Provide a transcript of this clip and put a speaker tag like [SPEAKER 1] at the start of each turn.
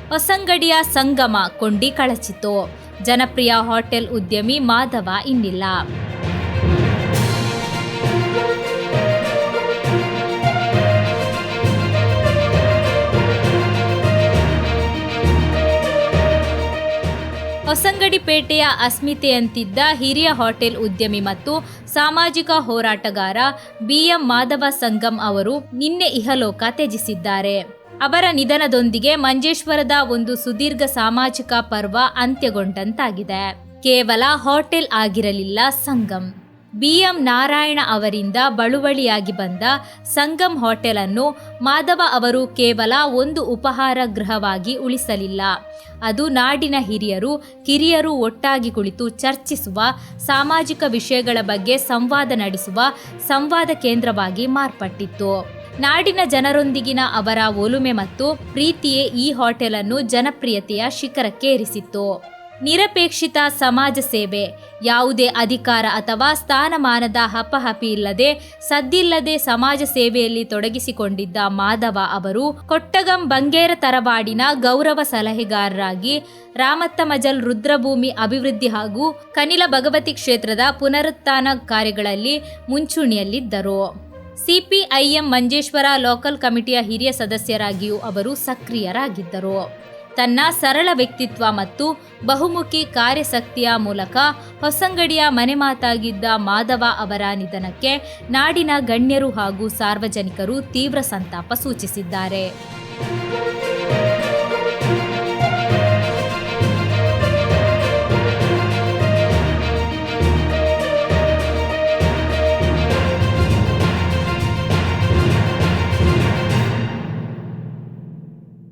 [SPEAKER 1] ಹೊಸಂಗಡಿಯ ಸಂಗಮ ಕೊಂಡಿ ಕಳಚಿತು. ಜನಪ್ರಿಯ ಹೋಟೆಲ್ ಉದ್ಯಮಿ ಮಾಧವ ಇನ್ನಿಲ್ಲ. ಹೊಸಂಗಡಿಪೇಟೆಯ ಅಸ್ಮಿತೆಯಂತಿದ್ದ ಹಿರಿಯ ಹೋಟೆಲ್ ಉದ್ಯಮಿ ಮತ್ತು ಸಾಮಾಜಿಕ ಹೋರಾಟಗಾರ BM ಮಾಧವ ಸಂಗಮ್ ಅವರು ನಿನ್ನೆ ಇಹಲೋಕ ತ್ಯಜಿಸಿದ್ದಾರೆ. ಅವರ ನಿಧನದೊಂದಿಗೆ ಮಂಜೇಶ್ವರದ ಒಂದು ಸುದೀರ್ಘ ಸಾಮಾಜಿಕ ಪರ್ವ ಅಂತ್ಯಗೊಂಡಂತಾಗಿದೆ. ಕೇವಲ ಹೋಟೆಲ್ ಆಗಿರಲಿಲ್ಲ ಸಂಗಮ್. BM ನಾರಾಯಣ ಅವರಿಂದ ಬಳುವಳಿಯಾಗಿ ಬಂದ ಸಂಗಮ್ ಹೋಟೆಲ್ ಅನ್ನು ಮಾಧವ ಅವರು ಕೇವಲ ಒಂದು ಉಪಹಾರ ಗೃಹವಾಗಿ ಉಳಿಸಲಿಲ್ಲ. ಅದು ನಾಡಿನ ಹಿರಿಯರು ಕಿರಿಯರು ಒಟ್ಟಾಗಿ ಕುಳಿತು ಚರ್ಚಿಸುವ, ಸಾಮಾಜಿಕ ವಿಷಯಗಳ ಬಗ್ಗೆ ಸಂವಾದ ನಡೆಸುವ ಸಂವಾದ ಕೇಂದ್ರವಾಗಿ ಮಾರ್ಪಟ್ಟಿತ್ತು. ನಾಡಿನ ಜನರೊಂದಿಗಿನ ಅವರ ಒಲುಮೆ ಮತ್ತು ಪ್ರೀತಿಯೇ ಈ ಹೋಟೆಲ್ ಅನ್ನು ಜನಪ್ರಿಯತೆಯ ಶಿಖರಕ್ಕೆ ಏರಿಸಿತ್ತು. ನಿರಪೇಕ್ಷಿತ ಸಮಾಜ ಸೇವೆ, ಯಾವುದೇ ಅಧಿಕಾರ ಅಥವಾ ಸ್ಥಾನಮಾನದ ಹಪಹಪಿ ಇಲ್ಲದೆ ಸದ್ದಿಲ್ಲದೆ ಸಮಾಜ ಸೇವೆಯಲ್ಲಿ ತೊಡಗಿಸಿಕೊಂಡಿದ್ದ ಮಾಧವ ಅವರು ಕೊಟ್ಟಗಂ ಬಂಗೇರ ತರವಾಡಿನ ಗೌರವ ಸಲಹೆಗಾರರಾಗಿ ರಾಮತ್ತಮಜಲ್ ರುದ್ರಭೂಮಿ ಅಭಿವೃದ್ಧಿ ಹಾಗೂ ಕನಿಲ ಭಗವತಿ ಕ್ಷೇತ್ರದ ಪುನರುತ್ಥಾನ ಕಾರ್ಯಗಳಲ್ಲಿ ಮುಂಚೂಣಿಯಲ್ಲಿದ್ದರು. CPIM ಮಂಜೇಶ್ವರ ಲೋಕಲ್ ಕಮಿಟಿಯ ಹಿರಿಯ ಸದಸ್ಯರಾಗಿಯೂ ಅವರು ಸಕ್ರಿಯರಾಗಿದ್ದರು. ತನ್ನ ಸರಳ ವ್ಯಕ್ತಿತ್ವ ಮತ್ತು ಬಹುಮುಖಿ ಕಾರ್ಯಶಕ್ತಿಯ ಮೂಲಕ ಹೊಸಂಗಡಿಯ ಮನೆಮಾತಾಗಿದ್ದ ಮಾಧವ ಅವರ ನಿಧನಕ್ಕೆ ನಾಡಿನ ಗಣ್ಯರು ಹಾಗೂ ಸಾರ್ವಜನಿಕರು ತೀವ್ರ ಸಂತಾಪ ಸೂಚಿಸಿದ್ದಾರೆ.